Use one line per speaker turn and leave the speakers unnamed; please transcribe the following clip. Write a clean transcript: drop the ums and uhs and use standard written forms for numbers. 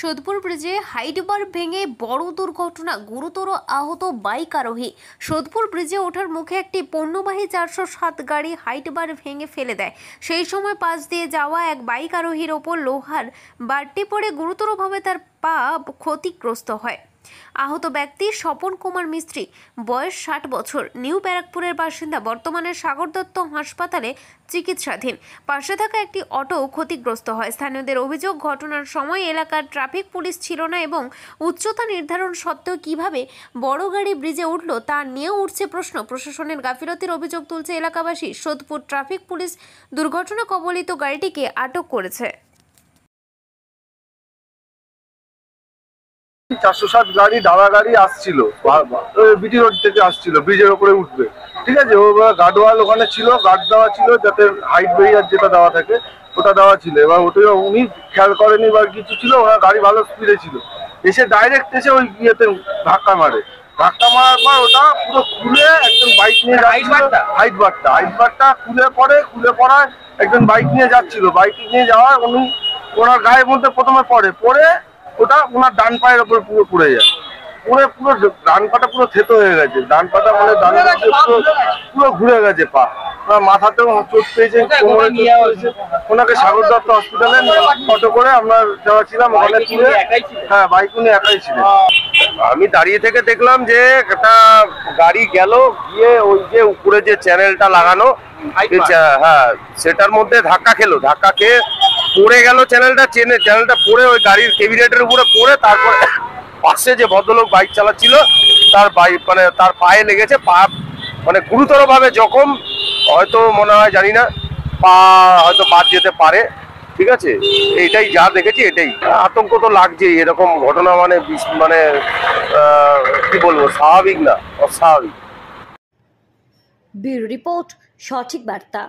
সোদপুর ব্রিজে হাইটবার ভেঙে বড় দুর্ঘটনা, গুরুতর আহত বাইক আরোহী। সোদপুর ব্রিজে ওঠার মুখে একটি পণ্যবাহী 407 গাড়ি হাইটবার ভেঙে ফেলে দেয়। সেই সময় পাশ দিয়ে যাওয়া এক বাইক আরোহীর ওপর লোহার বারটি পড়ে গুরুতরভাবে তার পা ক্ষতিগ্রস্ত হয়। আহত ব্যক্তি স্বপন কুমার মিস্ত্রি, বয়স 60 বছর, নিউ ব্যারাকপুরের বাসিন্দা। বর্তমানে সাগর দত্ত হাসপাতালে চিকিৎসাধীন। পাশে থাকা একটি অটো ক্ষতিগ্রস্ত হয়। স্থানীয়দের অভিযোগ, ঘটনার সময় এলাকার ট্রাফিক পুলিশ ছিল না এবং উচ্চতা নির্ধারণ সত্ত্বেও কিভাবে বড় গাড়ি ব্রিজে উঠল তা নিয়েও উঠছে প্রশ্ন। প্রশাসনের গাফিলতির অভিযোগ তুলছে এলাকাবাসী। সোদপুর ট্রাফিক পুলিশ দুর্ঘটনা কবলিত গাড়িটিকে আটক করেছে।
407 গাড়ি দাদা গাড়ি আসছিল, বিটি রোড থেকে আসছিল, ব্রিজের উপরে উঠবে। ঠিক আছে, ও গার্ডওয়াল ওখানে ছিল, গার্ড দেওয়া ছিল যাতে হাইট ব্যারিয়ার যেটা দেওয়া থাকে ওটা দেওয়া ছিল। এবার ওটা উনি খেয়াল করেনি বা কিছু ছিল, ওনার গাড়ি ভালো স্পিডে ছিল, এসে ডাইরেক্ট এসে ওই ইয়েতে ধাক্কা মারে। ধাক্কা মারার পর ওটা পুরো খুলে একজন বাইক নিয়ে হাইট বারটা খুলে পড়ায় একজন বাইক নিয়ে যাচ্ছিল। বাইক নিয়ে যাওয়ার উনি ওনার গায়ের মধ্যে প্রথমে পড়ে ওটা ওনার ডান পায়ের ওপর পুরো পড়ে যায়। পুরো ডান পাটা পুরো থেতো হয়ে গেছে। ডান পাটা মানে পুরো ঘুরে গেছে পা। ওনার মাথাতেও চোট পেয়েছে, কোমরে চোট পেয়েছে। ওনাকে সাগর দত্ত হসপিটালে অটো করে আমরা যাওয়া ছিলাম, ওখানে তুলে। হ্যাঁ, বাইক উনি একাই ছিলেন।
আমি দাঁড়িয়ে থেকে দেখলাম যে একটা গাড়ি গেল, গিয়ে ওই যে উপরে যে চ্যানেলটা লাগানো, হ্যাঁ সেটার মধ্যে ধাক্কা খেয়ে পড়ে গেল। চ্যানেলটা পড়ে ওই গাড়ির ক্যাবিনেটের উপরে পড়ে, তারপরে পাশে যে ভদ্রলোক বাইক চালাচ্ছিল তার পায়ে লেগেছে। পা মানে গুরুতর ভাবে জখম, হয়তো মনে হয় জানি না পা হয়তো বাদ যেতে পারে। ঠিক আছে, এইটাই যা দেখেছি, এটাই আতঙ্ক তো লাগছেই। এরকম ঘটনা মানে কি বলবো, স্বাভাবিক না, অস্বাভাবিক।
ব্যুরো রিপোর্ট, সঠিক বার্তা।